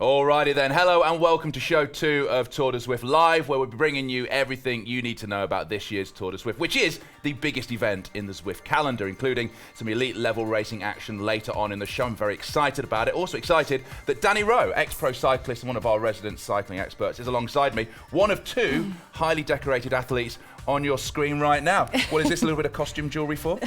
Alrighty then, hello and welcome to show 2 of Tour de Zwift Live, where we'll be bringing you everything you need to know about this year's Tour de Zwift, which is the biggest event in the Zwift calendar, including some elite level racing action later on in the show. I'm very excited about it. Also excited that Danny Rowe, ex-pro cyclist and one of our resident cycling experts, is alongside me, one of 2 highly decorated athletes on your screen right now. What is this, a little bit of costume jewellery for?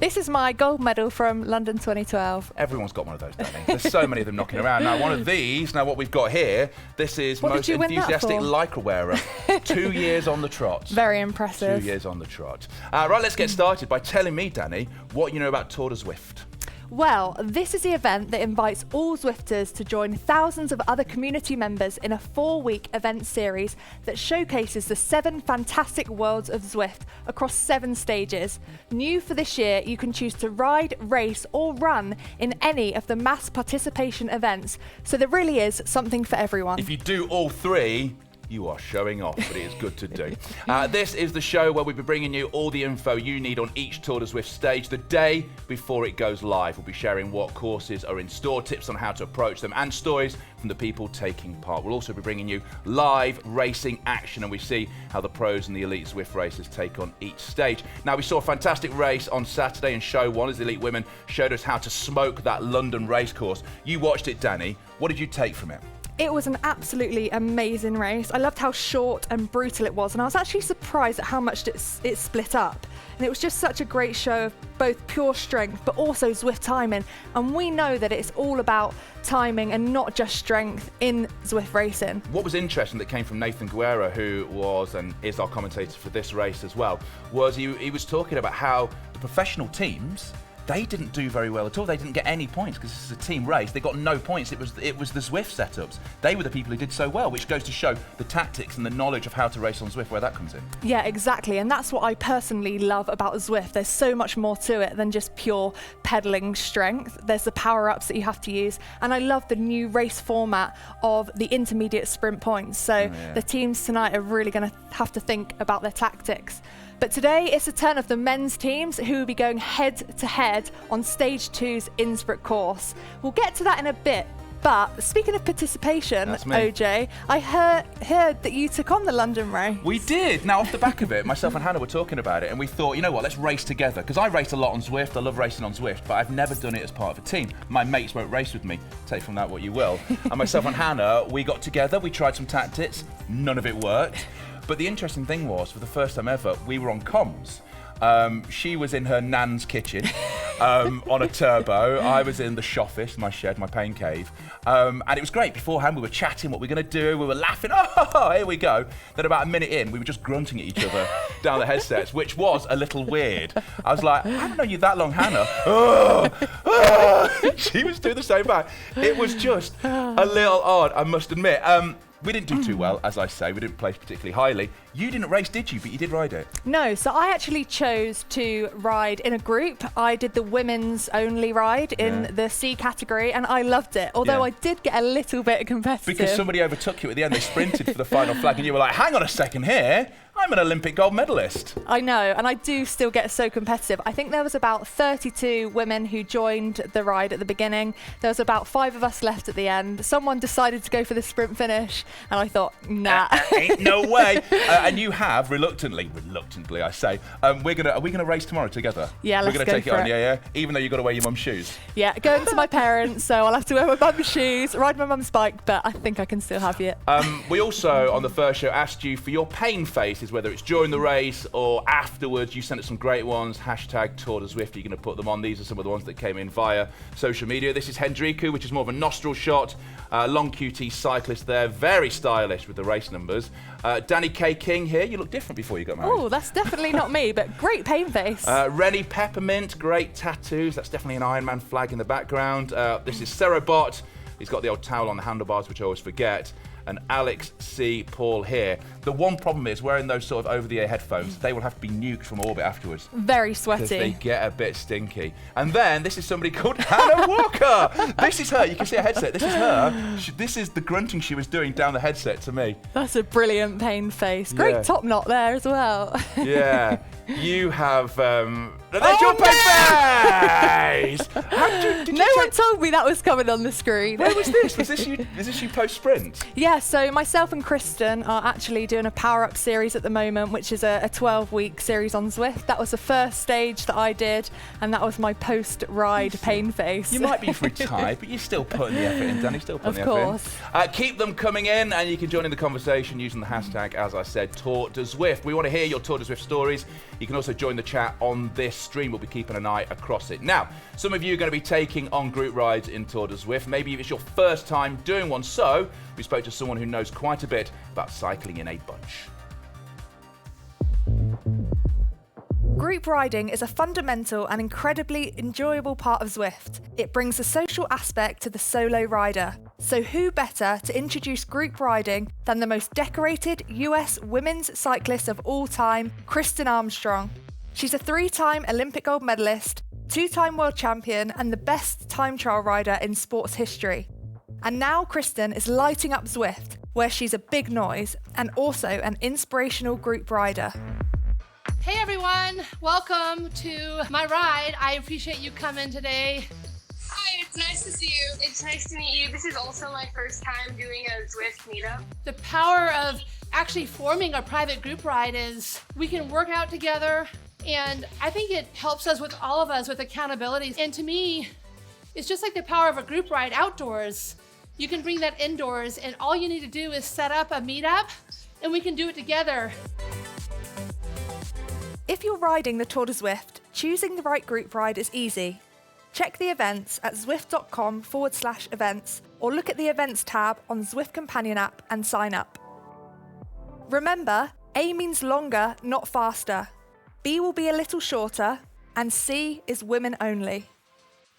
This is my gold medal from London 2012. Everyone's got one of those, Danny. There's so many of them knocking around. Now, one of these, now what we've got here, this is most enthusiastic Lycra wearer. 2 years on the trot. Very impressive. 2 years on the trot. Right, let's get started by telling me, Danny, what you know about Tour de Zwift. Well, this is the event that invites all Zwifters to join thousands of other community members in a 4-week event series that showcases the 7 fantastic worlds of Zwift across 7 stages. New for this year, you can choose to ride, race or run in any of the mass participation events. So there really is something for everyone. If you do all 3, you are showing off, but it is good to do. This is the show where we'll be bringing you all the info you need on each Tour de Zwift stage the day before it goes live. We'll be sharing what courses are in store, tips on how to approach them, and stories from the people taking part. We'll also be bringing you live racing action, and we see how the pros and the elite Zwift racers take on each stage. Now, we saw a fantastic race on Saturday in show 1 as the elite women showed us how to smoke that London racecourse. You watched it, Danny. What did you take from it? It was an absolutely amazing race. I loved how short and brutal it was, and I was actually surprised at how much it split up. And it was just such a great show of both pure strength, but also Zwift timing. And we know that it's all about timing and not just strength in Zwift racing. What was interesting that came from Nathan Guerra, who was and is our commentator for this race as well, was he was talking about how the professional teams, they didn't do very well at all. They didn't get any points because this is a team race. They got no points. It was the Zwift setups. They were the people who did so well, which goes to show the tactics and the knowledge of how to race on Zwift, where that comes in. Yeah, exactly. And that's what I personally love about Zwift. There's so much more to it than just pure pedaling strength. There's the power-ups that you have to use. And I love the new race format of the intermediate sprint points. So the teams tonight are really going to have to think about their tactics. But today it's the turn of the men's teams, who will be going head-to-head on Stage 2's Innsbruck course. We'll get to that in a bit, but speaking of participation, OJ, I heard that you took on the London race. We did. Now, off the back of it, myself and Hannah were talking about it, and we thought, you know what, let's race together. Because I race a lot on Zwift, I love racing on Zwift, but I've never done it as part of a team. My mates won't race with me. Take from that what you will. And myself and Hannah, we got together, we tried some tactics, none of it worked. But the interesting thing was, for the first time ever, we were on comms. She was in her nan's kitchen on a turbo. I was in the shoffice, my shed, my pain cave. And it was great. Beforehand, we were chatting what we're going to do. We were laughing. Oh, here we go. Then about a minute in, we were just grunting at each other down the headsets, which was a little weird. I was like, I haven't known you that long, Hannah. She was doing the same back. It was just a little odd, I must admit. We didn't do too well, as I say. We didn't place particularly highly. You didn't race, did you? But you did ride it. No, so I actually chose to ride in a group. I did the women's only ride in the C category, and I loved it. Although I did get a little bit competitive. Because somebody overtook you at the end. They sprinted for the final flag, and you were like, hang on a second here. I'm an Olympic gold medalist. I know, and I do still get so competitive. I think there was about 32 women who joined the ride at the beginning. There was about 5 of us left at the end. Someone decided to go for the sprint finish, and I thought, nah. Ain't no way. And you have, reluctantly I say, are we gonna race tomorrow together? Yeah, let's go. We're gonna take it on, yeah. Even though you've got to wear your mum's shoes. Yeah, going to my parents, so I'll have to wear my mum's shoes, ride my mum's bike, but I think I can still have you. We also, on the first show, asked you for your pain faces, whether it's during the race or afterwards. You sent us some great ones. Hashtag Tour de Zwift. You're going to put them on. These are some of the ones that came in via social media. This is Hendriku, which is more of a nostril shot. Long QT cyclist there. Very stylish with the race numbers. Danny K. King here. You look different before you got married. Oh, that's definitely not me, but great pain face. Rennie Peppermint. Great tattoos. That's definitely an Ironman flag in the background. This is Serobot. He's got the old towel on the handlebars, which I always forget. And Alex C. Paul here. The one problem is wearing those sort of over-the-ear headphones, they will have to be nuked from orbit afterwards. Very sweaty. Because they get a bit stinky. And then this is somebody called Hannah Walker. This is her. You can see her headset. This is her. This is the grunting she was doing down the headset to me. That's a brilliant pain face. Great top knot there as well. Yeah. You have... there's your pain face! No one one told me that was coming on the screen. Where was this? Was this you post-sprint? Yeah, so myself and Kristen are actually doing a power-up series at the moment, which is a 12-week series on Zwift. That was the first stage that I did, and that was my post-ride pain face. You might be retired, but you're still putting the effort in, Danny. Still putting Of the effort course. in. Keep them coming in, and you can join in the conversation using the hashtag, as I said, Tour de Zwift. We want to hear your Tour de Zwift stories. You can also join the chat on this stream. We'll be keeping an eye across it. Now, some of you are going to be taking on group rides in Tour de Zwift. Maybe it's your first time doing one. So we spoke to someone who knows quite a bit about cycling in a bunch. Group riding is a fundamental and incredibly enjoyable part of Zwift. It brings a social aspect to the solo rider. So who better to introduce group riding than the most decorated US women's cyclist of all time, Kristen Armstrong. She's a 3-time Olympic gold medalist, 2-time world champion, and the best time trial rider in sports history. And now Kristen is lighting up Zwift, where she's a big noise and also an inspirational group rider. Hey everyone, welcome to my ride. I appreciate you coming today. Hi, it's nice to see you. It's nice to meet you. This is also my first time doing a Zwift meetup. The power of actually forming a private group ride is we can work out together, and I think it helps us with all of us with accountability. And to me, it's just like the power of a group ride outdoors. You can bring that indoors, and all you need to do is set up a meetup, and we can do it together. If you're riding the Tour de Zwift, choosing the right group ride is easy. Check the events at zwift.com/events or look at the events tab on Zwift Companion app and sign up. Remember, A means longer, not faster. B will be a little shorter, and C is women only.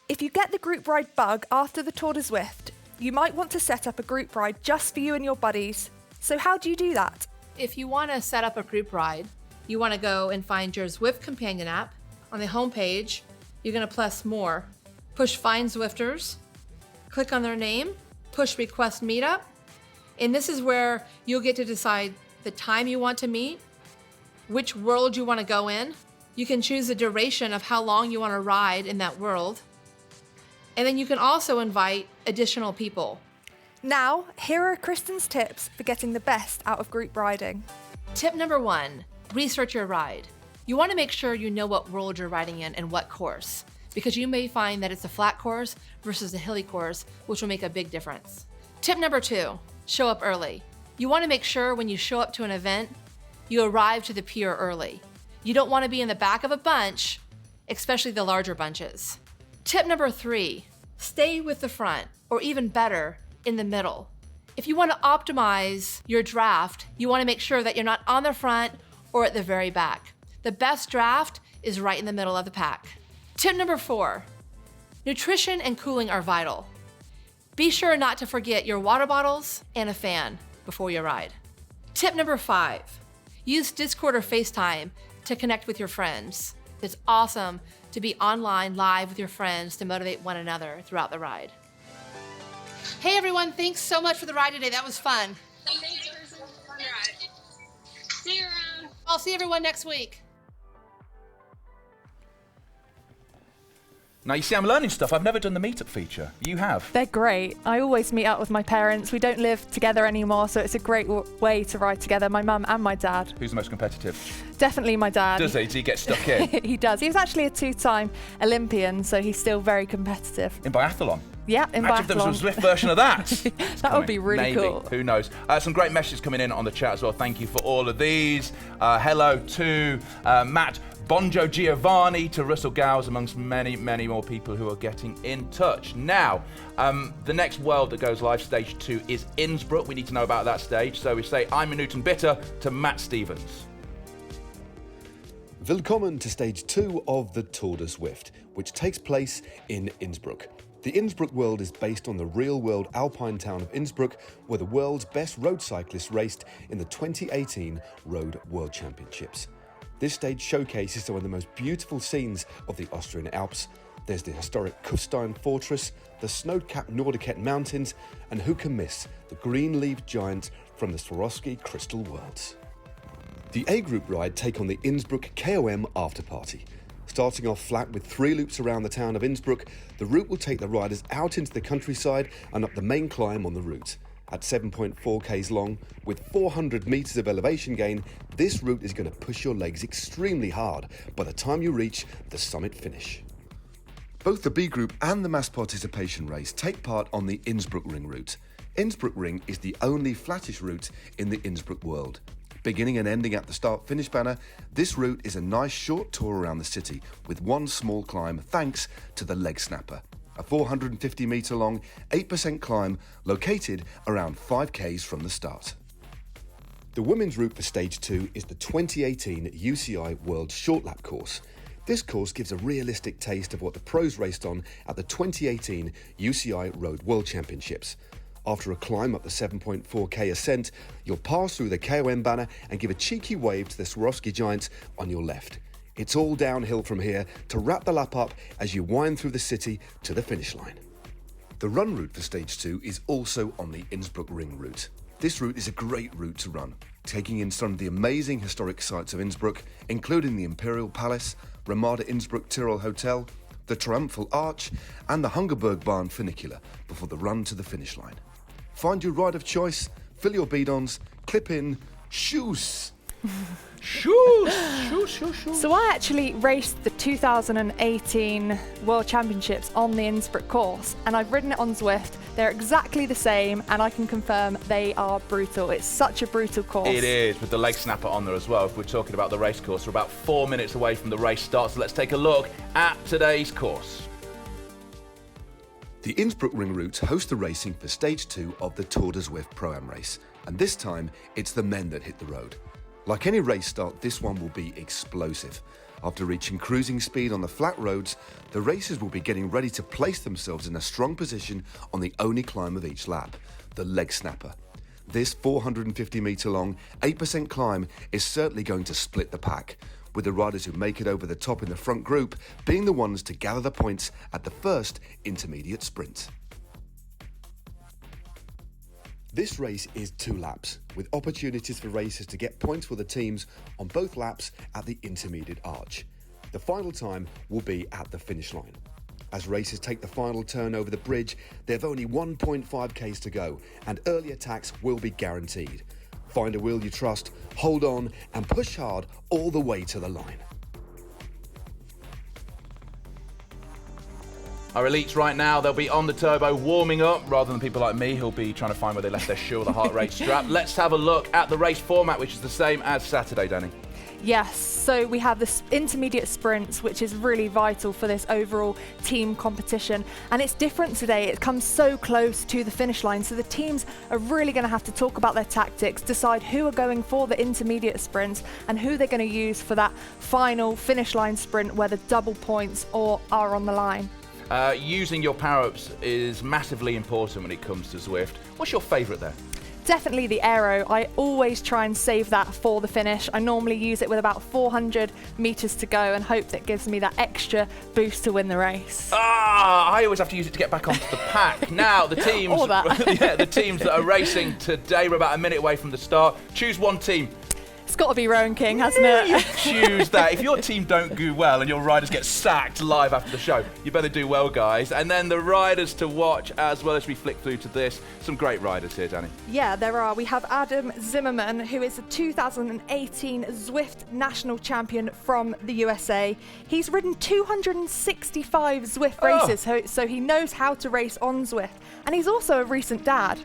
If you get the group ride bug after the Tour de Zwift, you might want to set up a group ride just for you and your buddies. So how do you do that? If you want to set up a group ride, you want to go and find your Zwift Companion app. On the homepage, you're going to press More. Push Find Zwifters, click on their name, push Request Meetup, and this is where you'll get to decide the time you want to meet, which world you want to go in. You can choose the duration of how long you want to ride in that world, and then you can also invite additional people. Now, here are Kristen's tips for getting the best out of group riding. Tip number 1, research your ride. You want to make sure you know what world you're riding in and what course, because you may find that it's a flat course versus a hilly course, which will make a big difference. Tip number 2, show up early. You want to make sure when you show up to an event, you arrive to the pier early. You don't want to be in the back of a bunch, especially the larger bunches. Tip number 3, stay with the front, or even better, in the middle. If you want to optimize your draft, you want to make sure that you're not on the front or at the very back. The best draft is right in the middle of the pack. Tip number 4, nutrition and cooling are vital. Be sure not to forget your water bottles and a fan before you ride. Tip number 5, use Discord or FaceTime to connect with your friends. It's awesome to be online live with your friends to motivate one another throughout the ride. Hey everyone, thanks so much for the ride today. That was fun. Thanks for the fun ride. See you around. I'll see everyone next week. Now, you see, I'm learning stuff. I've never done the meetup feature. You have. They're great. I always meet up with my parents. We don't live together anymore, so it's a great way to ride together, my mum and my dad. Who's the most competitive? Definitely my dad. Does he? Does he get stuck in? He does. He was actually a 2-time Olympian, so he's still very competitive. In biathlon? Yeah, in Imagine if there was a biathlon. Zwift version of that. That would be really Maybe. cool. Who knows? Some great messages coming in on the chat as well. Thank you for all of these. Hello to Matt Bonjo Giovanni, to Russell Gowes, amongst many, many more people who are getting in touch. Now, the next world that goes live, stage 2, is Innsbruck. We need to know about that stage. So we say, I'm a Newton Bitter to Matt Stevens. Willkommen to stage 2 of the Tour de Zwift, which takes place in Innsbruck. The Innsbruck world is based on the real-world alpine town of Innsbruck, where the world's best road cyclists raced in the 2018 Road World Championships. This stage showcases some of the most beautiful scenes of the Austrian Alps. There's the historic Kufstein Fortress, the snow-capped Nordiket Mountains, and who can miss the green-leaved giants from the Swarovski Crystal Worlds. The A Group ride take on the Innsbruck KOM after party. Starting off flat with 3 loops around the town of Innsbruck, the route will take the riders out into the countryside and up the main climb on the route. At 7.4 k's long, with 400 metres of elevation gain, this route is going to push your legs extremely hard by the time you reach the summit finish. Both the B Group and the mass participation race take part on the Innsbruck Ring route. Innsbruck Ring is the only flattish route in the Innsbruck world. Beginning and ending at the start-finish banner, this route is a nice short tour around the city with one small climb thanks to the Leg Snapper, a 450 metre long, 8% climb located around 5 k's from the start. The women's route for Stage 2 is the 2018 UCI World Short Lap course. This course gives a realistic taste of what the pros raced on at the 2018 UCI Road World Championships. After a climb up the 7.4k ascent, you'll pass through the KOM banner and give a cheeky wave to the Swarovski Giants on your left. It's all downhill from here to wrap the lap up as you wind through the city to the finish line. The run route for Stage 2 is also on the Innsbruck Ring route. This route is a great route to run, taking in some of the amazing historic sites of Innsbruck, including the Imperial Palace, Ramada Innsbruck Tyrol Hotel, the Triumphal Arch, and the Hungerberg Barn funicular before the run to the finish line. Find your ride of choice, fill your bidons, clip in, shoes. Shoes. So I actually raced the 2018 World Championships on the Innsbruck course, and I've ridden it on Zwift. They're exactly the same, and I can confirm they are brutal. It's such a brutal course. It is, with the Leg Snapper on there as well. If we're talking about the race course, we're about 4 minutes away from the race start, so let's take a look at today's course. The Innsbruck Ring route hosts the racing for Stage 2 of the Tour de Zwift ProAm race, and this time it's the men that hit the road. Like any race start, this one will be explosive. After reaching cruising speed on the flat roads, the racers will be getting ready to place themselves in a strong position on the only climb of each lap, the Leg Snapper. This 450 metre long, 8% climb is certainly going to split the pack, with the riders who make it over the top in the front group being the ones to gather the points at the first intermediate sprint. This race is 2 laps, with opportunities for racers to get points for the teams on both laps at the intermediate arch. The final time will be at the finish line. As racers take the final turn over the bridge, they have only 1.5 k's to go, and early attacks will be guaranteed. Find a wheel you trust, hold on, and push hard all the way to the line. Our elites right now, they'll be on the turbo warming up rather than people like me who'll be trying to find where they left their shoe or the heart rate strap. Let's have a look at the race format, which is the same as Saturday, Danny. Yes, so we have the intermediate sprints, which is really vital for this overall team competition. And it's different today. It comes so close to the finish line. So the teams are really going to have to talk about their tactics, decide who are going for the intermediate sprints and who they're going to use for that final finish line sprint where the double points are on the line. Using your power-ups is massively important when it comes to Zwift. What's your favourite there? Definitely the aero. I always try and save that for the finish. I normally use it with about 400 metres to go and hope that gives me that extra boost to win the race. I always have to use it to get back onto the pack. Now, the teams, All that. yeah, the teams that are racing today, we're about a minute away from the start. Choose one team. It's got to be Rowan King, hasn't it? Choose that. If your team don't do well and your riders get sacked live after the show, you better do well, guys. And then the riders to watch as well as we flick through to this. Some great riders here, Danny. Yeah, there are. We have Adam Zimmerman, who is a 2018 Zwift national champion from the USA. He's ridden 265 Zwift races, so he knows how to race on Zwift. And he's also a recent dad.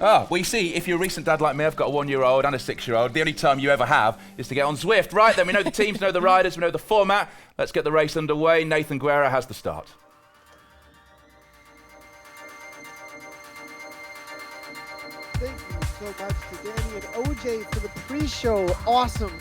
Well, you see, if you're a recent dad like me, I've got a 1-year-old and a 6-year-old. The only time you ever have is to get on Zwift. Right, then we know the teams, know the riders, we know the format. Let's get the race underway. Nathan Guerra has the start. Thank you so much to Danny and OJ for the pre-show. Awesome.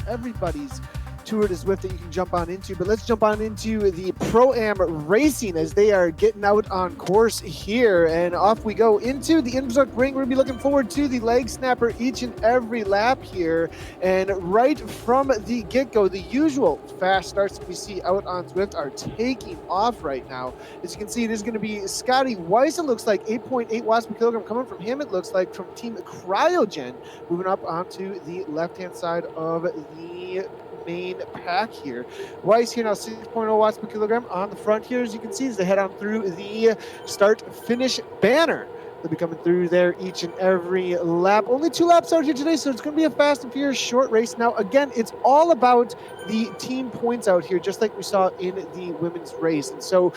Everybody's Tour de Zwift that you can jump on into. But let's jump on into the Pro-Am racing as they are getting out on course here. And off we go into the Innsbruck ring. We're going to be looking forward to the leg snapper each and every lap here. And right from the get-go, the usual fast starts that we see out on Zwift are taking off right now. As you can see, it is going to be Scotty Weiss. It looks like 8.8 watts per kilogram coming from him. It looks like from Team Cryogen, moving up onto the left-hand side of the main pack here. Weiss here now 6.0 watts per kilogram on the front here, as you can see, as they head on through the start-finish banner. They'll be coming through there each and every lap. Only 2 laps out here today, so it's going to be a fast and furious short race. Now, again, it's all about the team points out here, just like we saw in the women's race. And so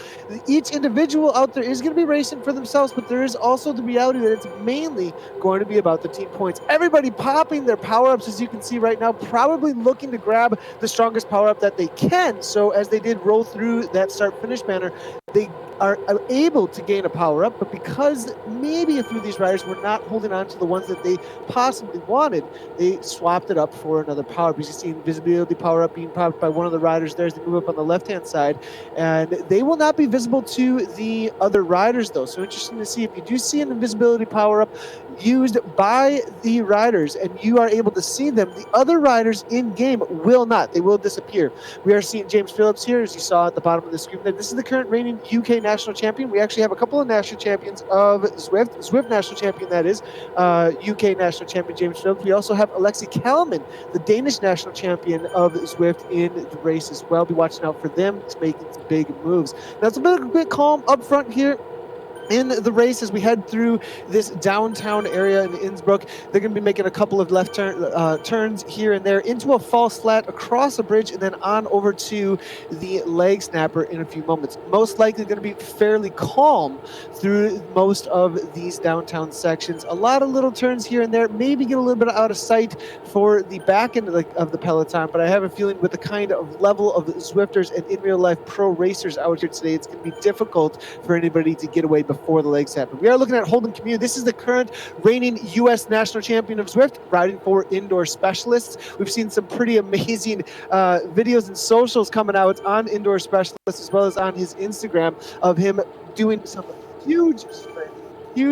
each individual out there is going to be racing for themselves, but there is also the reality that it's mainly going to be about the team points. Everybody popping their power-ups, as you can see right now, probably looking to grab the strongest power-up that they can. So as they did roll through that start-finish banner, they are able to gain a power-up, but because maybe a few of these riders were not holding on to the ones that they possibly wanted, they swapped it up for another power-up. You see invisibility power-up being popped by one of the riders there as they move up on the left-hand side, and they will not be visible to the other riders, though. So interesting to see if you do see an invisibility power-up used by the riders and you are able to see them, the other riders in-game will not. They will disappear. We are seeing James Phillips here, as you saw at the bottom of the screen there. This is the current reigning UK national champion. We actually have a couple of national champions of Zwift national champion, that is, UK national champion James Phillips. We also have Alexi Kalman, the Danish national champion of Zwift, in the race as well. Be watching out for them making some big moves. Now it's a bit calm up front here in the race as we head through this downtown area in Innsbruck. They're going to be making a couple of left turns here and there into a false flat, across a bridge, and then on over to the leg snapper in a few moments. Most likely going to be fairly calm through most of these downtown sections. A lot of little turns here and there, maybe get a little bit out of sight for the back end of the peloton, but I have a feeling with the kind of level of Zwifters and in real life pro racers out here today, it's going to be difficult for anybody to get away before the legs happen. We are looking at Holden Community. This is the current reigning U.S. national champion of Zwift, riding for Indoor Specialists. We've seen some pretty amazing videos and socials coming out on Indoor Specialists, as well as on his Instagram, of him doing some huge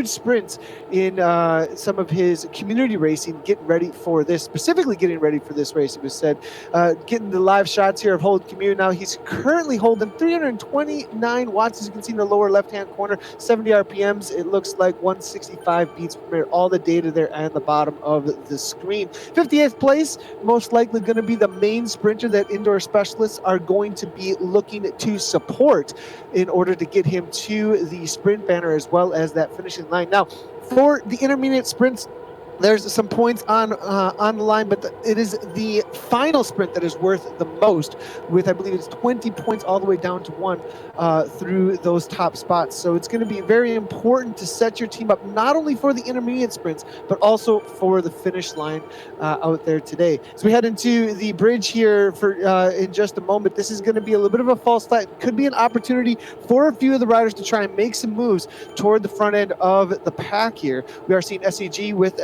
sprints in some of his community racing, getting ready for this, specifically getting ready for this race. It was said, getting the live shots here of Holden Community. Now he's currently holding 329 watts, as you can see in the lower left-hand corner, 70 RPMs. It looks like 165 beats per minute. All the data there at the bottom of the screen. 58th place, most likely going to be the main sprinter that Indoor Specialists are going to be looking to support in order to get him to the sprint banner as well as that finishing line. Now, for the intermediate sprints, there's some points on the line, but it is the final sprint that is worth the most, with I believe it's 20 points all the way down to 1 through those top spots. So it's going to be very important to set your team up not only for the intermediate sprints, but also for the finish line out there today. So we head into the bridge here for in just a moment. This is going to be a little bit of a false flat. It could be an opportunity for a few of the riders to try and make some moves toward the front end of the pack here. We are seeing SEG with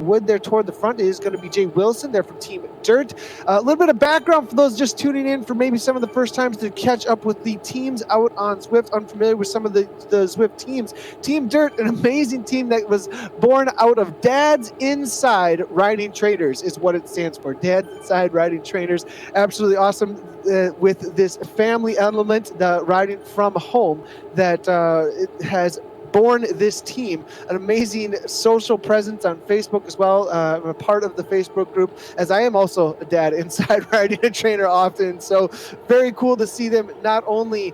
Wood there toward the front. Is going to be Jay Wilson there from Team Dirt. A little bit of background for those just tuning in for maybe some of the first times to catch up with the teams out on Zwift, unfamiliar with some of the Zwift teams. Team Dirt, an amazing team that was born out of Dads Inside Riding Trainers is what it stands for. Dads Inside Riding Trainers. Absolutely awesome with this family element, the riding from home, that it has born this team. An amazing social presence on Facebook as well. I'm a part of the Facebook group, as I am also a dad inside riding a trainer often. So very cool to see them not only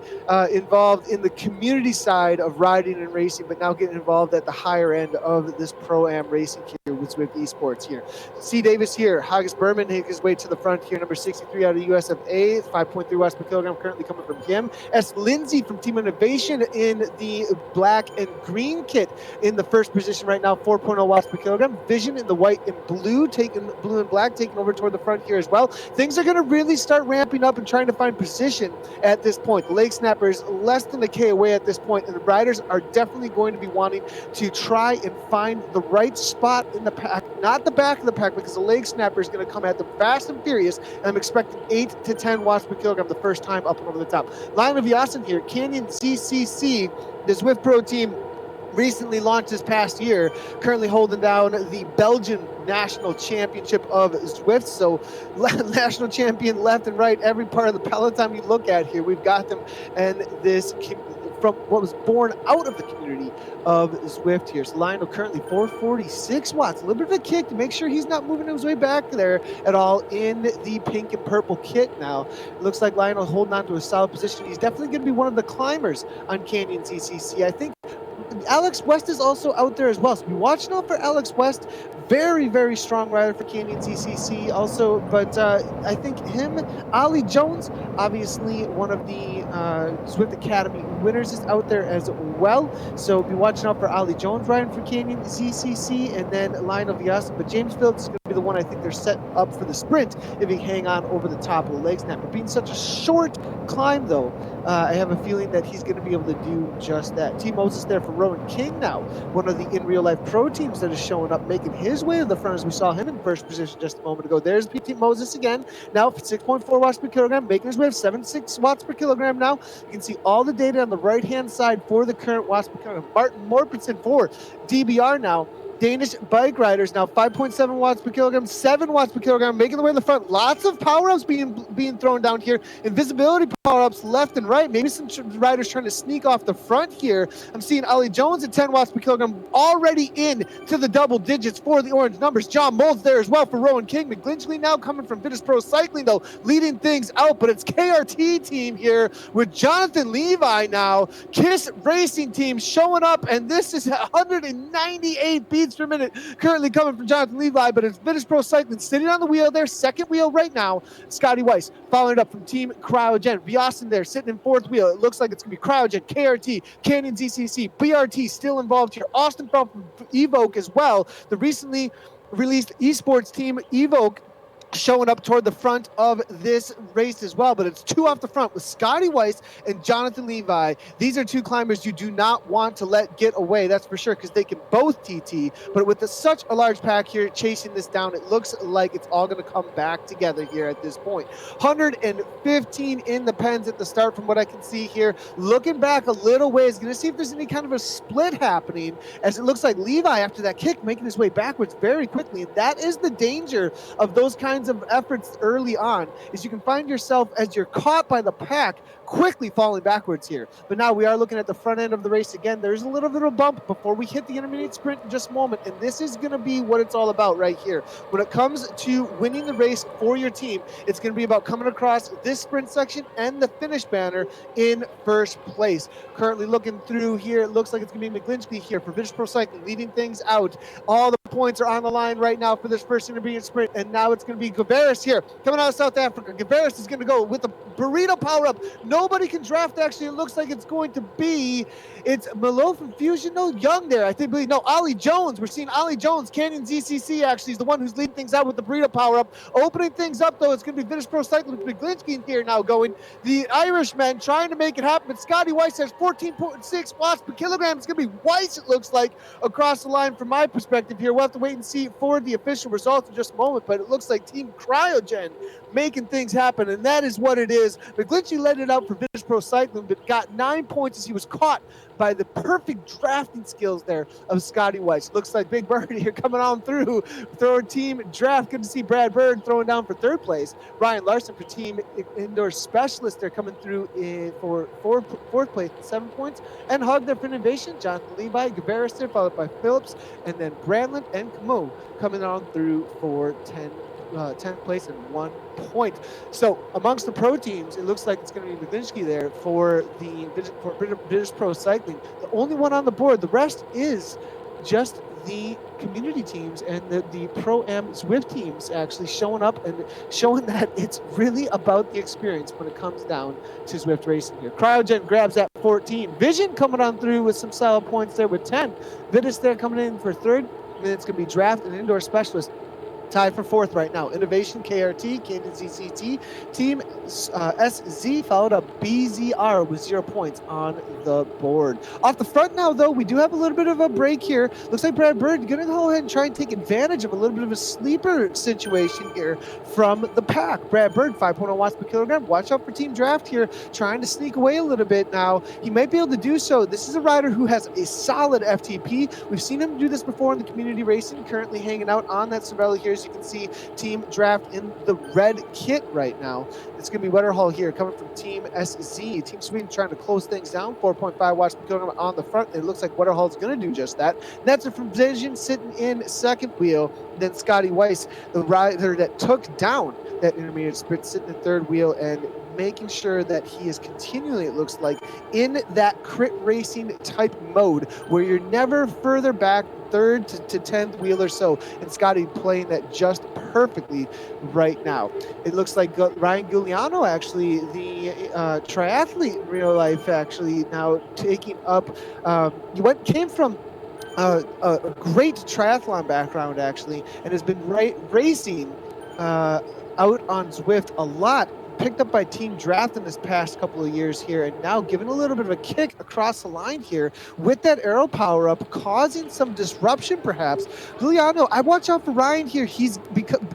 involved in the community side of riding and racing, but now getting involved at the higher end of this Pro-Am racing here with Zwift Esports here. C. Davis here. Haggis Berman making his way to the front here, number 63 out of USFA, 5.3 watts per kilogram currently coming from him. S. Lindsay from Team Innovation in the black and and green kit in the first position right now, 4.0 watts per kilogram. Vision in the white and blue, blue and black, taking over toward the front here as well. Things are going to really start ramping up and trying to find position at this point. The leg snapper is less than a K away at this point, and the riders are definitely going to be wanting to try and find the right spot in the pack, not the back of the pack, because the leg snapper is going to come at them fast and furious, and I'm expecting 8 to 10 watts per kilogram the first time up and over the top. Line of Yasin here, Canyon CCC, the Zwift Pro team recently launched this past year, currently holding down the Belgian national championship of Zwift. So national champion left and right, every part of the peloton you look at here, we've got them. And this from what was born out of the community of Zwift here. So Lionel currently 446 watts, a little bit of a kick to make sure he's not moving his way back there at all in the pink and purple kit now. It looks like Lionel holding on to a solid position. He's definitely going to be one of the climbers on Canyon CCC. I think Alex West is also out there as well, so be watching out for Alex West. Very, very strong rider for Canyon CCC also, but I think him, Ali Jones, obviously one of the Zwift Academy winners, is out there as well, so be watching out for Ali Jones riding for Canyon CCC, and then Lionel Vias. But James Phillips is going to be the one I think they're set up for the sprint if he hang on over the top of the leg snapper. Being such a short climb though, I have a feeling that he's going to be able to do just that. T. Moses there for Rowan King now, one of the in real life pro teams that is showing up, making his way to the front as we saw him in first position just a moment ago. There's T. Moses again, now 6.4 watts per kilogram, making his way to 76 watts per kilogram now. You can see all the data on the right hand side for the current watts per kilogram. Martin Morpensen for DBR now. Danish bike riders now 5.7 watts per kilogram, 7 watts per kilogram, making the way in the front. Lots of power-ups being thrown down here. Invisibility power-ups left and right. Maybe some riders trying to sneak off the front here. I'm seeing Ali Jones at 10 watts per kilogram, already in to the double digits for the orange numbers. John Mold's there as well for Rowan King. McGlinchey now coming from British Pro Cycling, though, leading things out. But it's KRT team here with Jonathan Levi now. KISS Racing team showing up, and this is 198 beats per minute currently coming from Jonathan Levi, but it's British Pro Cycling sitting on the wheel there, second wheel right now. Scotty Weiss following it up from Team Cryogen. Viasen there sitting in fourth wheel. It looks like it's going to be Cryogen, KRT, Canyon ZCC, BRT still involved here. Austin from Evoke as well. The recently released esports team Evoke showing up toward the front of this race as well, but it's two off the front with Scotty Weiss and Jonathan Levi. These are two climbers you do not want to let get away, that's for sure, because they can both TT, but with such a large pack here chasing this down, it looks like it's all going to come back together here at this point. 115 in the pens at the start from what I can see here. Looking back a little ways, going to see if there's any kind of a split happening, as it looks like Levi, after that kick, making his way backwards very quickly, and that is the danger of those kinds of efforts early on, is you can find yourself, as you're caught by the pack, quickly falling backwards here. But now we are looking at the front end of the race again. There's a little bit of a bump before we hit the intermediate sprint in just a moment, and this is going to be what it's all about right here. When it comes to winning the race for your team, it's going to be about coming across this sprint section and the finish banner in first place. Currently looking through here, it looks like it's going to be McGlinchey here for British Pro Cycling, leading things out. All the points are on the line right now for this first intermediate sprint, and now it's going to be Gavaris here, coming out of South Africa. Gavaris is going to go with the burrito power-up. Nobody can draft, actually. It looks like it's going to be, it's Malo from Fusion, no, Young there, I think, no, Ali Jones. We're seeing Ali Jones, Canyon ZCC, actually, is the one who's leading things out with the burrito power-up. Opening things up, though, it's going to be British Pro Cycling with McGlinchey here now going. The Irishman trying to make it happen, but Scotty Weiss has 14.6 watts per kilogram. It's going to be Weiss, it looks like, across the line from my perspective here. We'll have to wait and see for the official results in just a moment, but it looks like Team Cryogen making things happen, and that is what it is. McGlinchey led it out for British Pro Cycling, but got 9 points as he was caught by the perfect drafting skills there of Scotty Weiss. Looks like Big Bird here coming on through, throwing team draft. Good to see Brad Bird throwing down for third place. Ryan Larson for Team Indoor Specialist, they're coming through for fourth place, 7 points. And Hug there for Innovation. Jonathan Levi, Gavaris there, followed by Phillips, and then Bradland and Camo coming on through for 10th place and 1 point. So amongst the pro teams, it looks like it's going to be McGlinchey there for British Pro Cycling. The only one on the board. The rest is just the community teams and the Pro-Am Zwift teams actually showing up and showing that it's really about the experience when it comes down to Zwift racing here. Cryogen grabs at 14. Vision coming on through with some solid points there with 10. Vitus there coming in for third. And it's going to be Draft and Indoor Specialist tied for fourth right now. Innovation, KRT, Cadence ZCT, Team SZ followed up BZR with 0 points on the board. Off the front now, though, we do have a little bit of a break here. Looks like Brad Bird going to go ahead and try and take advantage of a little bit of a sleeper situation here from the pack. Brad Bird, 5.0 watts per kilogram. Watch out for Team Draft here, trying to sneak away a little bit now. He might be able to do so. This is a rider who has a solid FTP. We've seen him do this before in the community racing, currently hanging out on that Cervelo here. As you can see, Team Draft in the red kit right now. It's going to be Wetterhall here coming from Team SZ. Team Sweden trying to close things down. 4.5 watts per kilogram on the front. It looks like Wetterhall is going to do just that. Netzer from Vision sitting in second wheel. Then Scotty Weiss, the rider that took down that intermediate sprint, sitting in third wheel and making sure that he is continually, it looks like, in that crit racing type mode where you're never further back, third to 10th wheel or so, and Scotty playing that just perfectly right now. It looks like Ryan Giuliano, actually, the triathlete in real life, actually now taking up, came from a great triathlon background, actually, and has been racing out on Zwift a lot, picked up by Team Draft in this past couple of years here, and now giving a little bit of a kick across the line here with that aero power up, causing some disruption perhaps. Giuliano, I watch out for Ryan here. He's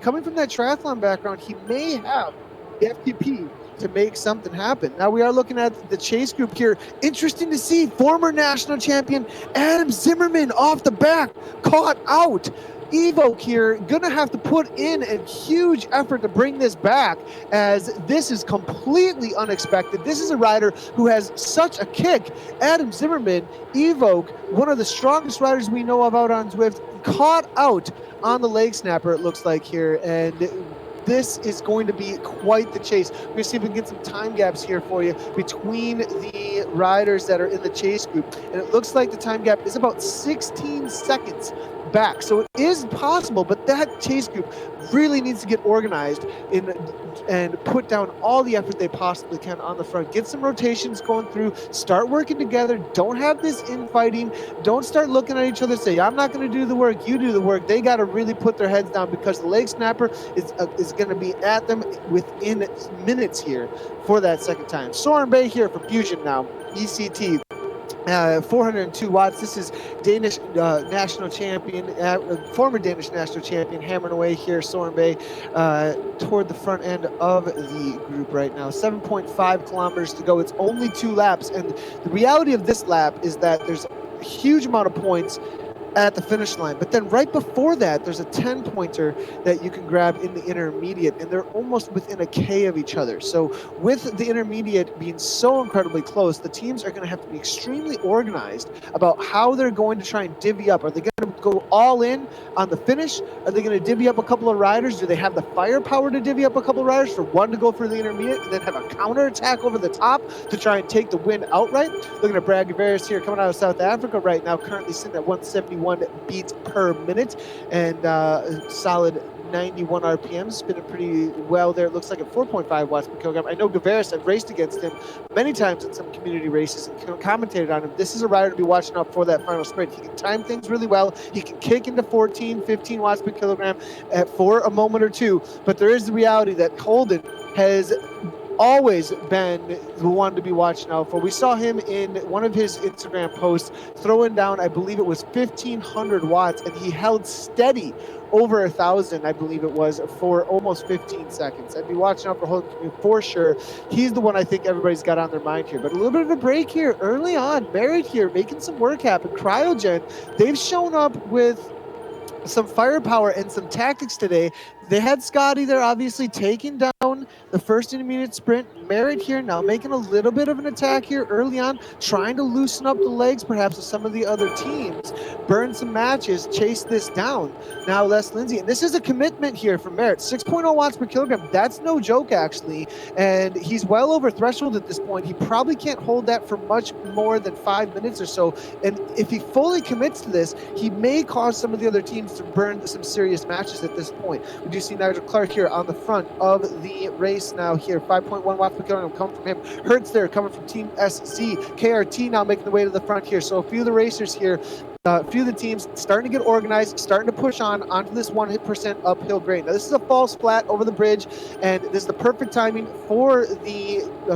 coming from that triathlon background. He may have the FTP to make something happen. Now we are looking at the chase group here. Interesting to see former national champion Adam Zimmerman off the back, caught out. Evoke here gonna have to put in a huge effort to bring this back, as this is completely unexpected. This is a rider who has such a kick. Adam Zimmerman, Evoke, one of the strongest riders we know of out on Zwift, caught out on the leg snapper, it looks like here, and this is going to be quite the chase. We're going to see if we can get some time gaps here for you between the riders that are in the chase group. And it looks like the time gap is about 16 seconds back. So it is possible, but that chase group really needs to get organized and put down all the effort they possibly can on the front. Get some rotations going through, start working together. Don't have this infighting. Don't start looking at each other, say, I'm not going to do the work, you do the work. They got to really put their heads down, because the leg snapper is going to be at them within minutes here for that second time. Soren Bay here for Fusion now, ECT. 402 watts. This is Danish national champion, former Danish national champion, hammering away here. Soren Bay toward the front end of the group right now. 7.5 kilometers to go. It's only 2 laps, and the reality of this lap is that there's a huge amount of points at the finish line, but then right before that there's a 10-pointer that you can grab in the intermediate, and they're almost within a K of each other. So with the intermediate being so incredibly close, the teams are going to have to be extremely organized about how they're going to try and divvy up. Are they going to go all in on the finish? Are they going to divvy up a couple of riders? Do they have the firepower to divvy up a couple of riders for one to go for the intermediate and then have a counter attack over the top to try and take the win outright? Looking at Brad Gavaris here coming out of South Africa right now, currently sitting at 171 beats per minute and solid 91 RPMs, spinning pretty well there. It looks like at 4.5 watts per kilogram. I know Gavaris, I've raced against him many times in some community races and commentated on him. This is a rider to be watching out for that final sprint. He can time things really well. He can kick into 14, 15 watts per kilogram for a moment or two, but there is the reality that Holden has always been the one to be watching out for. We saw him in one of his Instagram posts throwing down, I believe it was 1,500 watts, and he held steady over 1,000, I believe it was, for almost 15 seconds. I'd be watching out for Holden for sure. He's the one I think everybody's got on their mind here. But a little bit of a break here early on. Barrett here making some work happen. Cryogen, they've shown up with some firepower and some tactics today. They had Scotty there, obviously taking down the first intermediate sprint. Merritt here now making a little bit of an attack here early on, trying to loosen up the legs perhaps of some of the other teams, burn some matches, chase this down. Now Les Lindsay, and this is a commitment here from Merritt, 6.0 watts per kilogram. That's no joke actually, and he's well over threshold at this point. He probably can't hold that for much more than 5 minutes or so, and if he fully commits to this, he may cause some of the other teams to burn some serious matches at this point. We do see Nigel Clark here on the front of the race now here, 5.1 watts per kilogram coming from him. Hertz there coming from Team SC. KRT now making the way to the front here. So a few of the racers here, a few of the teams starting to get organized, starting to push onto this 1% uphill grade. Now this is a false flat over the bridge, and this is the perfect timing for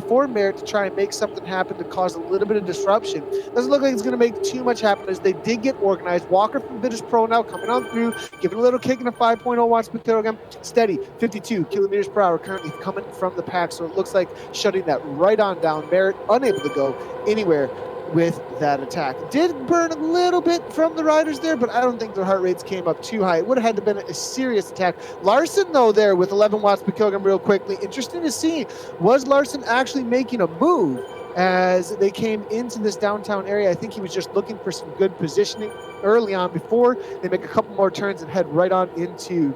for Merritt to try and make something happen to cause a little bit of disruption. Doesn't look like it's going to make too much happen as they did get organized. Walker from British Pro now coming on through, giving a little kick in a 5.0 watts per kilogram. Steady, 52 kilometers per hour currently coming from the pack, so it looks like shutting that right on down. Merritt unable to go anywhere with that attack. Did burn a little bit from the riders there, but I don't think their heart rates came up too high. It would have had to been a serious attack. Larson, though, there with 11 watts per kilogram real quickly. Interesting to see, was Larson actually making a move as they came into this downtown area? I think he was just looking for some good positioning early on before they make a couple more turns and head right on into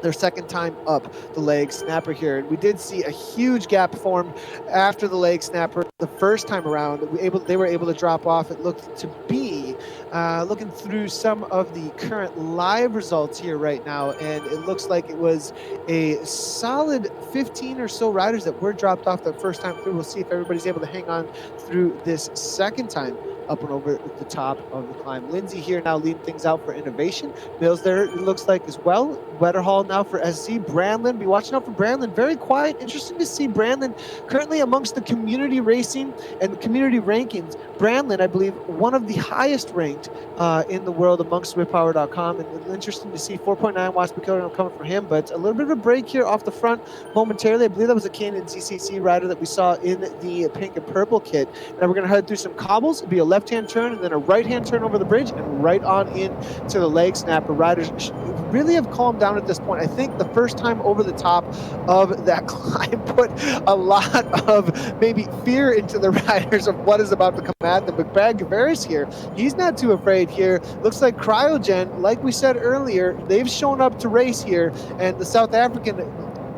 their second time up the leg snapper here. And we did see a huge gap form after the leg snapper the first time around. They were able to drop off. It looked to be looking through some of the current live results here right now, and it looks like it was a solid 15 or so riders that were dropped off the first time through. We'll see if everybody's able to hang on through this second time up and over the top of the climb. Lindsay here now leading things out for Innovation. Mills there, it looks like, as well. Wetterhall now for SC. Brandlin, be watching out for Brandlin. Very quiet. Interesting to see Brandlin currently amongst the community racing and the community rankings. Brandlin, I believe, one of the highest ranked in the world amongst SwiftPower.com. And interesting to see 4.9 watts per kilogram coming from him, but a little bit of a break here off the front momentarily. I believe that was a Canadian ZCC rider that we saw in the pink and purple kit. Now we're going to head through some cobbles. It'll be a left-hand turn and then a right-hand turn over the bridge and right on in to the leg snapper. Riders really have calmed down at this point. I think the first time over the top of that climb put a lot of maybe fear into the riders of what is about to come at them. But Brad Gavaris here, he's not too afraid here. Looks like Cryogen, like we said earlier, they've shown up to race here, and the South African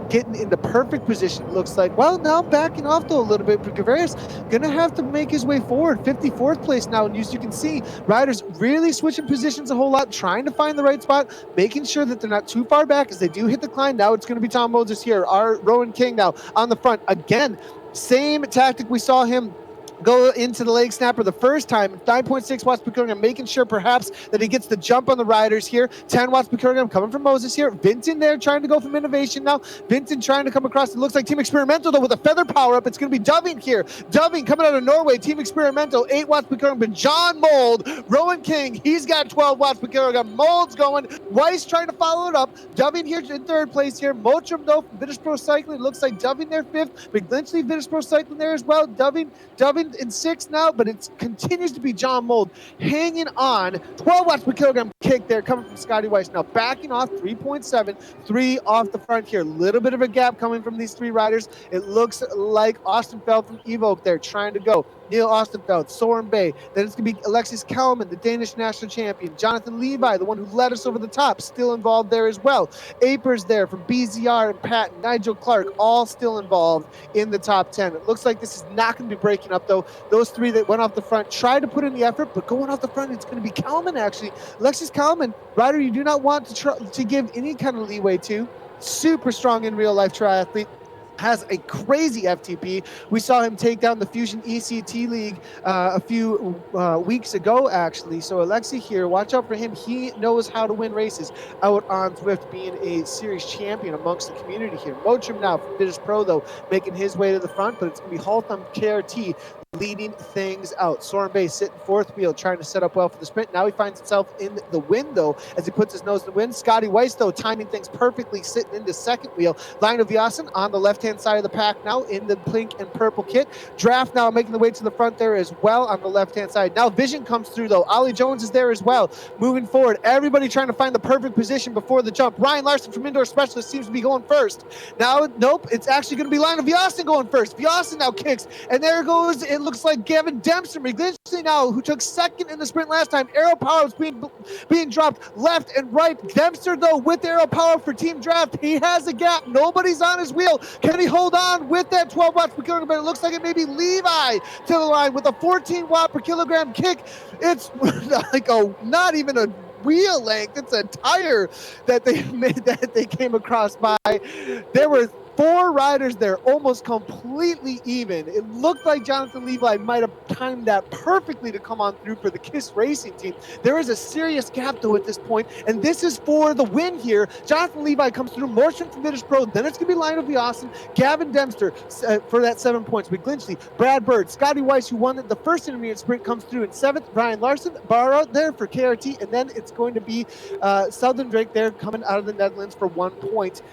getting into perfect position, looks like. Well, now backing off though a little bit, but Gavaris gonna have to make his way forward. 54th place now, and as you can see, riders really switching positions a whole lot, trying to find the right spot, making sure that they're not too far back as they do hit the climb. Now it's gonna be Tom Moses here, our Rowan King now on the front. Again, same tactic we saw him go into the leg snapper the first time, 9.6 watts per kilogram, making sure perhaps that he gets the jump on the riders here. 10 watts per kilogram coming from Moses here. Vinton there trying to go from Innovation now. Vinton trying to come across. It looks like Team Experimental though with a feather power up. It's going to be Doving here. Doving coming out of Norway. Team Experimental, 8 watts per kilogram. But John Mold, Rowan King, he's got 12 watts per kilogram. Mold's going. Weiss trying to follow it up. Doving here in third place here. Mottram though from British Pro Cycling. It looks like Doving there fifth. Big Lynchley, British Pro Cycling there as well. Doving in sixth now, but it continues to be John Mold hanging on. 12 watts per kilogram kick there coming from Scotty Weiss. Now backing off 3.7, 3 off the front here. Little bit of a gap coming from these three riders. It looks like Ostenfeld from Evoke there trying to go. Neil Ostenfeld, Soren Bay. Then it's going to be Alexis Kalman, the Danish national champion. Jonathan Levi, the one who led us over the top, still involved there as well. Apers there from BZR and Patton. Nigel Clark, all still involved in the top 10. It looks like this is not going to be breaking up, though. Those three that went off the front tried to put in the effort, but going off the front, it's going to be Kalman, actually. Alexis Kalman, rider you do not want to give any kind of leeway to. Super strong in real-life triathlete. Has a crazy FTP. We saw him take down the Fusion ECT League a few weeks ago, actually. So Alexi here, watch out for him. He knows how to win races out on Zwift, being a series champion amongst the community here. Mottram now from British Pro, though, making his way to the front, but it's going to be Haltham KRT leading things out. Soren Bay sitting fourth wheel, trying to set up well for the sprint. Now he finds himself in the wind, though, as he puts his nose in the wind. Scotty Weiss, though, timing things perfectly, sitting into second wheel. Lionel Viasen on the left-hand side of the pack now in the pink and purple kit. Draft now making the way to the front there as well on the left-hand side. Now Vision comes through, though. Ollie Jones is there as well. Moving forward, everybody trying to find the perfect position before the jump. Ryan Larson from Indoor Specialist seems to be going first. Now, nope, it's actually going to be Lionel Viasen going first. Viasen now kicks, and there goes, it looks like Gavin Dempster, McGlinchey now, who took second in the sprint last time. Aero Power was being dropped left and right. Dempster, though, with Aero Power for Team Draft, he has a gap. Nobody's on his wheel. Can he hold on with that 12 watts per kilogram? But it looks like it may be Levi to the line with a 14 watt per kilogram kick. It's like not even a wheel length. It's a tire that they made, that they came across by. There were 4 riders there, almost completely even. It looked like Jonathan Levi might have timed that perfectly to come on through for the KISS Racing team. There is a serious gap, though, at this point, and this is for the win here. Jonathan Levi comes through, Morrison from British Pro, then it's going to be Lionel Viasen, Gavin Dempster for that 7 points. McGlinchey, Brad Bird, Scotty Weiss, who won the first intermediate sprint, comes through in 7th. Brian Larson, Barra there for KRT, and then it's going to be Selden Drake there coming out of the Netherlands for 1 point.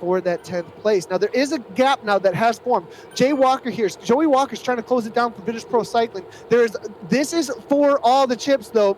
For that 10th place. Now there is a gap now that has formed. Joey Walker's trying to close it down for British Pro Cycling. This is for all the chips, though.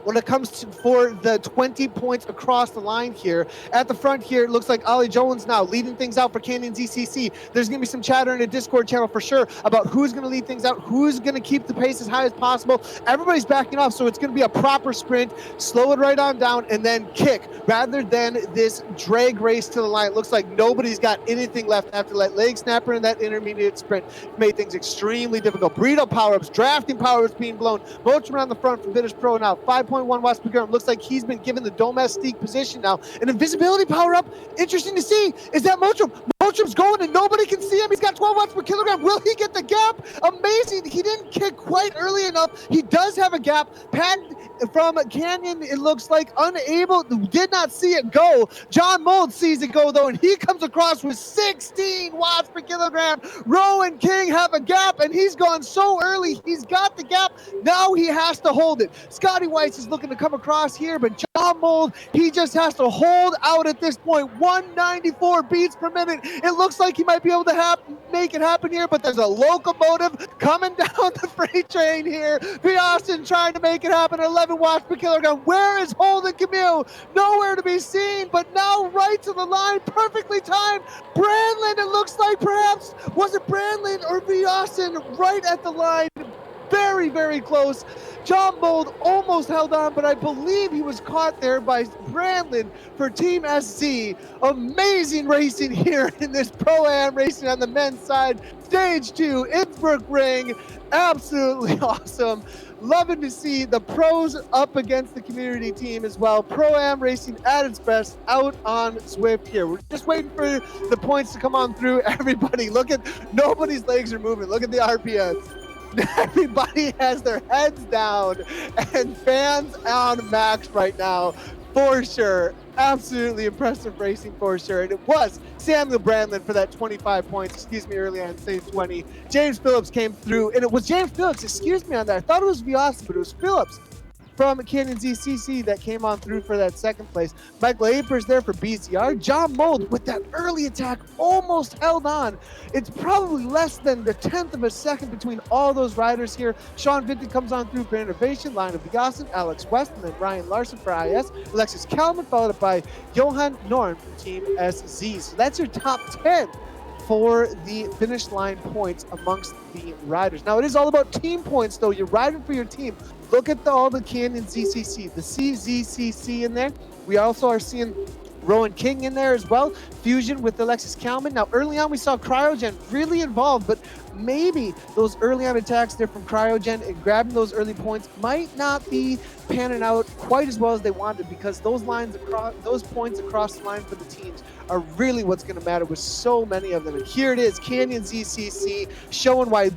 When it comes to for the 20 points across the line here. At the front here, it looks like Ollie Jones now leading things out for Canyon ZCC. There's going to be some chatter in the Discord channel for sure about who's going to lead things out, who's going to keep the pace as high as possible. Everybody's backing off, so it's going to be a proper sprint. Slow it right on down and then kick rather than this drag race to the line. It looks like nobody's got anything left after that leg snapper in that intermediate sprint. Made things extremely difficult. Burrito power-ups, drafting power-ups being blown. Mochman on the front for British Pro now. 5.1 watts per kilogram. Looks like he's been given the domestique position now. An invisibility power-up. Interesting to see. Is that Mochman? Mocham's going and nobody can see him. He's got 12 watts per kilogram. Will he get the gap? Amazing. He didn't kick quite early enough. He does have a gap. Pat from Canyon, it looks like unable, did not see it go. John Mold sees it go, though, and he comes across with 16 watts per kilogram. Rowan King have a gap, and he's gone so early. He's got the gap. Now he has to hold it. Scotty Weiss is looking to come across here, but John Mold, he just has to hold out at this point. 194 beats per minute. It looks like he might be able to make it happen here, but there's a locomotive coming down the freight train here. Austin trying to make it happen at 11 watts per kilogram. Where is Holden Camille? Nowhere to be seen, but now right to the line, perfectly timed. Brandlin, it looks like perhaps, was it Brandlin or Austin right at the line? Very, very close. John Mold almost held on, but I believe he was caught there by Brandlin for Team SC. Amazing racing here in this Pro-Am racing on the men's side. Stage 2, Innsbruck Ring. Absolutely awesome. Loving to see the pros up against the community team as well. Pro-Am racing at its best out on Zwift here. We're just waiting for the points to come on through. Everybody, look at, nobody's legs are moving. Look at the RPMs. Everybody has their heads down and fans on max right now for sure. Absolutely impressive racing for sure. And it was Samuel Brandlin for that 25 points, early on stage 20. James Phillips came through, and it was James Phillips, on that. I thought it was Viasen, but it was Phillips from Canyon ZCC that came on through for that second place. Michael Apers there for BCR. John Mold with that early attack almost held on. It's probably less than the 10th of a second between all those riders here. Sean Vinton comes on through for Innovation. Lionel Viasen, Alex West, and then Ryan Larson for IS. Alexis Kalman followed up by Johan Norn from Team SZ. So that's your top 10 for the finish line points amongst the riders. Now, it is all about team points, though. You're riding for your team. Look at all the Canyon ZCC, the CZCC in there. We also are seeing Rowan King in there as well. Fusion with Alexis Kalman. Now, early on, we saw Cryogen really involved, but maybe those early on attacks there from Cryogen and grabbing those early points might not be panning out quite as well as they wanted, because those points across the line for the teams are really what's going to matter with so many of them. And here it is, Canyon ZCC showing why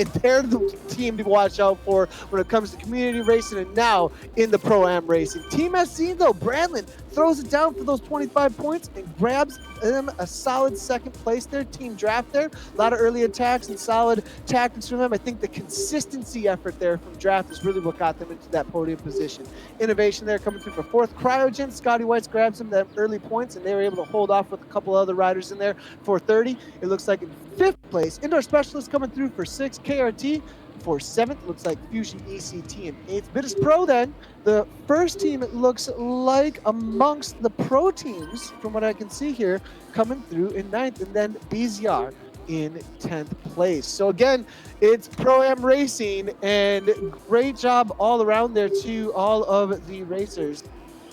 they're the team to watch out for when it comes to community racing and now in the Pro-Am racing. Team SC, though, Brandlin throws it down for those 25 points and grabs them a solid second place there. Team Draft there. A lot of early attacks and solid tactics from them. I think the consistency effort there from Draft is really what got them into that podium position. Innovation there coming through for fourth. Cryogen, Scotty White's grabs them them early points, and they were able to hold off with a couple other riders in there for 30. It looks like in fifth place, Indoor Specialist coming through for 6. KRT for 7th. Looks like Fusion ECT in 8th. Bitis Pro then, the first team it looks like amongst the pro teams, from what I can see here, coming through in 9th, and then BZR in 10th place. So again, it's Pro-Am Racing, and great job all around there to all of the racers.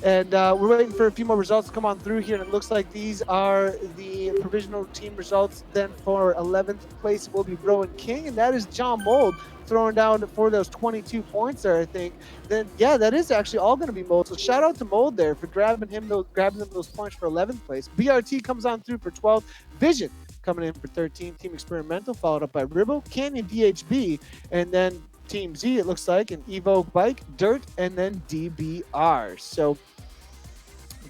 And we're waiting for a few more results to come on through here, and it looks like these are the provisional team results. Then for 11th place it will be Rowan King, and that is John Mold throwing down for those 22 points there, I think. Then yeah, that is actually all going to be Mold. So shout out to Mold there for grabbing them those points for 11th place. BRT comes on through for 12th. Vision coming in for 13th. Team Experimental followed up by Ribbo, Canyon DHB, and then Team Z, it looks like, an Evo Bike, Dirt, and then DBR. So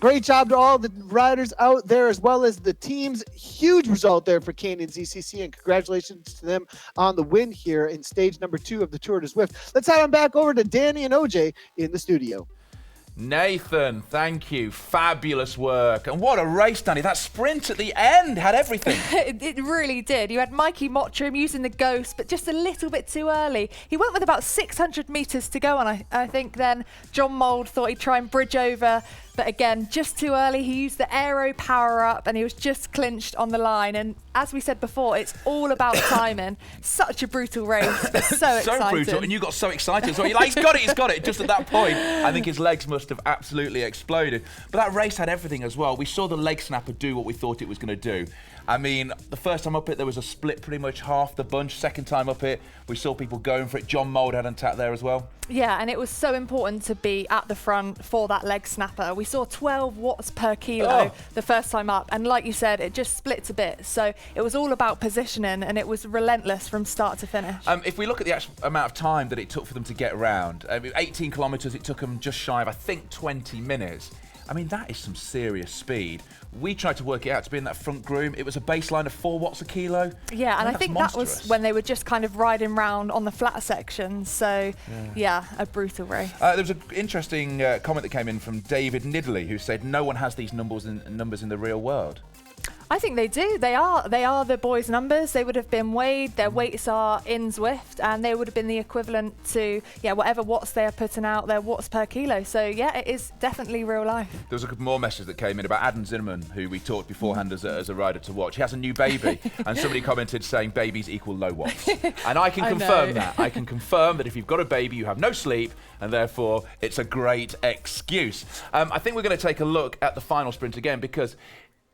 great job to all the riders out there, as well as the teams. Huge result there for Canyon ZCC, and congratulations to them on the win here in stage number 2 of the Tour de Zwift. Let's head on back over to Danny and OJ in the studio. Nathan, thank you. Fabulous work. And what a race, Danny. That sprint at the end had everything. It really did. You had Mikey Mottram using the Ghost, but just a little bit too early. He went with about 600 metres to go, and I think then John Mould thought he'd try and bridge over. But again, just too early. He used the aero power up, and he was just clinched on the line. And as we said before, it's all about timing. Such a brutal race, but so exciting. So brutal, and you got so excited. So you're like, he's got it. Just at that point, I think his legs must have absolutely exploded. But that race had everything as well. We saw the leg snapper do what we thought it was going to do. I mean, the first time up it, there was a split pretty much half the bunch. Second time up it, we saw people going for it. John Mould had an attack there as well. Yeah, and it was so important to be at the front for that leg snapper. We saw 12 watts per kilo the first time up, and like you said, it just splits a bit. So it was all about positioning, and it was relentless from start to finish. If we look at the actual amount of time that it took for them to get around, 18 kilometres, it took them just shy of, I think, 20 minutes. I mean, that is some serious speed. We tried to work it out to be in that front groom. It was a baseline of 4 watts a kilo. Yeah, and I think monstrous. That was when they were just kind of riding round on the flatter sections. So, yeah a brutal race. There was an interesting comment that came in from David Nidley, who said no one has these numbers in the real world. I think they do. They are the boys' numbers. They would have been weighed. Their weights are in Zwift, and they would have been the equivalent to whatever watts they are putting out, their watts per kilo. So yeah, it is definitely real life. There was a couple more messages that came in about Adam Zimmerman, who we talked beforehand as a rider to watch. He has a new baby, and somebody commented saying babies equal low watts, and I can confirm that. I can confirm that if you've got a baby, you have no sleep, and therefore it's a great excuse. I think we're going to take a look at the final sprint again because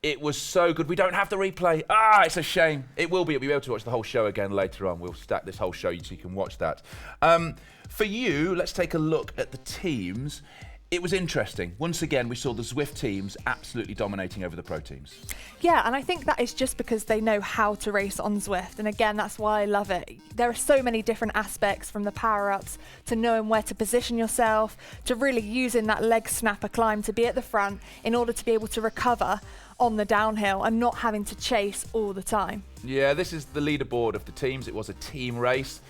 it was so good. We don't have the replay. It's a shame. It will be. You'll be able to watch the whole show again later on. We'll stack this whole show so you can watch that. For you, let's take a look at the teams. It was interesting. Once again, we saw the Zwift teams absolutely dominating over the pro teams. Yeah, and I think that is just because they know how to race on Zwift. And again, that's why I love it. There are so many different aspects, from the power-ups to knowing where to position yourself, to really using that leg snapper climb to be at the front in order to be able to recover on the downhill and not having to chase all the time. Yeah, this is the leaderboard of the teams. It was a team race.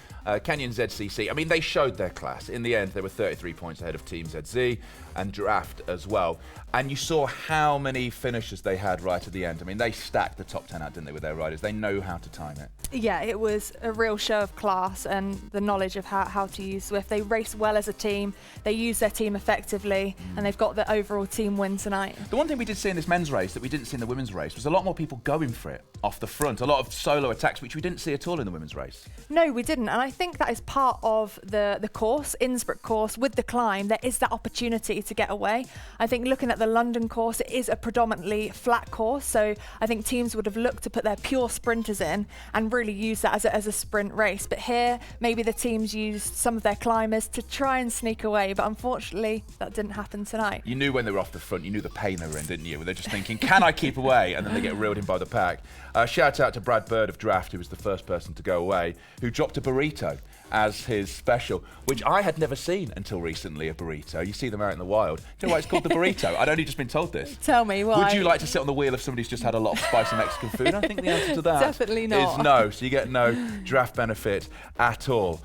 Canyon ZCC, I mean, they showed their class. In the end, they were 33 points ahead of Team ZZ and Draft as well. And you saw how many finishes they had right at the end. I mean, they stacked the top 10 out, didn't they, with their riders? They know how to time it. Yeah, it was a real show of class and the knowledge of how to use Zwift. They race well as a team. They use their team effectively, and they've got the overall team win tonight. The one thing we did see in this men's race that we didn't see in the women's race was a lot more people going for it off the front. A lot of solo attacks, which we didn't see at all in the women's race. No, we didn't. And I think that is part of the course, Innsbruck course, with the climb. There is that opportunity to get away. I think looking at the London course, it is a predominantly flat course. So I think teams would have looked to put their pure sprinters in and really use that as a sprint race. But here, maybe the teams used some of their climbers to try and sneak away. But unfortunately, that didn't happen tonight. You knew when they were off the front, you knew the pain they were in, didn't you? They're just thinking, can I keep away? And then they get reeled in by the pack. Shout out to Brad Bird of Draft, who was the first person to go away, who dropped a burrito as his special, which I had never seen until recently, a burrito. You see them out in the wild. Do you know why it's called the burrito? I'd only just been told this. Tell me why. Would you like to sit on the wheel if somebody's just had a lot of spicy Mexican food? I think the answer to that Definitely not. is no. So you get no draft benefit at all.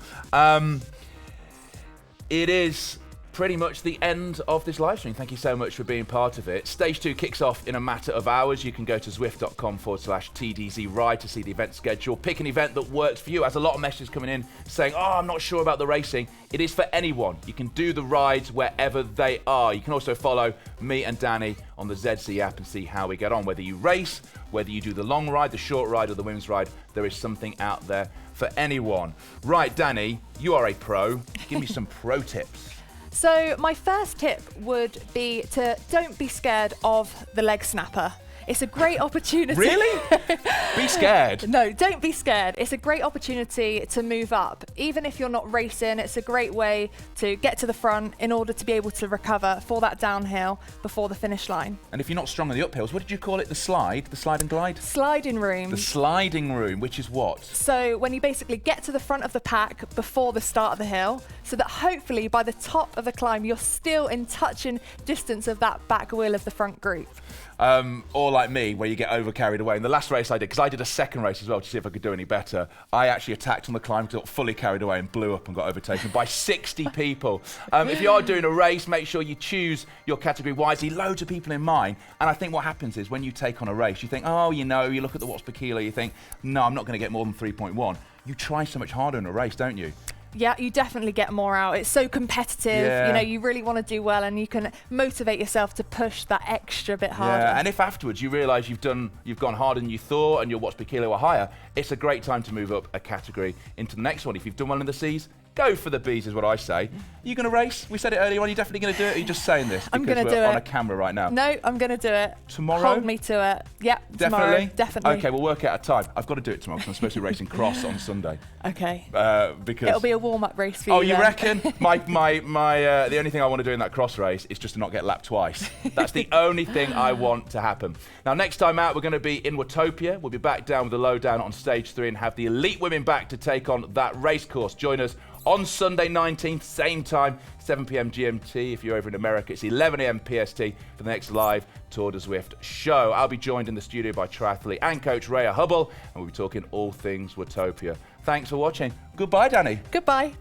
It is pretty much the end of this live stream. Thank you so much for being part of it. Stage 2 kicks off in a matter of hours. You can go to zwift.com/TDZ ride to see the event schedule. Pick an event that works for you. As a lot of messages coming in saying, oh, I'm not sure about the racing. It is for anyone. You can do the rides wherever they are. You can also follow me and Danny on the ZC app and see how we get on. Whether you race, whether you do the long ride, the short ride, or the women's ride, there is something out there for anyone. Right, Danny, you are a pro. Give me some pro tips. So my first tip would be to don't be scared of the leg snapper. It's a great opportunity. Really? Be scared. No, don't be scared. It's a great opportunity to move up. Even if you're not racing, it's a great way to get to the front in order to be able to recover for that downhill before the finish line. And if you're not strong on the uphills, what did you call it? The slide? The slide and glide? Sliding room. The sliding room, which is what? So when you basically get to the front of the pack before the start of the hill, so that hopefully by the top of the climb, you're still in touching distance of that back wheel of the front group. Or like me, where you get over carried away. In the last race I did, because I did a second race as well to see if I could do any better, I actually attacked on the climb, got fully carried away and blew up and got overtaken by 60 people. If you are doing a race, make sure you choose your category wisely. Loads of people in mind. And I think what happens is when you take on a race, you think, oh, you know, you look at the watts per kilo, you think, no, I'm not going to get more than 3.1. You try so much harder in a race, don't you? Yeah, you definitely get more out. It's so competitive. Yeah. You know, you really want to do well, and you can motivate yourself to push that extra bit harder. Yeah, and if afterwards you realise you've gone harder than you thought and your watts per kilo are higher, it's a great time to move up a category into the next one. If you've done well in the C's, go for the B's is what I say. Are you going to race? We said it earlier on. Are you definitely going to do it? Or are you just saying this I'm because gonna we're do on it. a camera right now? No, I'm going to do it. Tomorrow? Hold me to it. Yep, tomorrow. Definitely? Definitely. Okay, we'll work out a time. I've got to do it tomorrow because I'm supposed to be racing cross on Sunday. Okay. Because It'll be a warm-up race for you. Oh, you then. reckon? The only thing I want to do in that cross race is just to not get lapped twice. That's the only thing I want to happen. Now, next time out, we're going to be in Watopia. We'll be back down with the lowdown on stage 3 and have the elite women back to take on that race course. Join us on Sunday 19th, same time, 7 p.m. GMT. If you're over in America, it's 11 a.m. PST for the next live Tour de Zwift show. I'll be joined in the studio by triathlete and coach Rhea Hubble, and we'll be talking all things Watopia. Thanks for watching. Goodbye, Danny. Goodbye.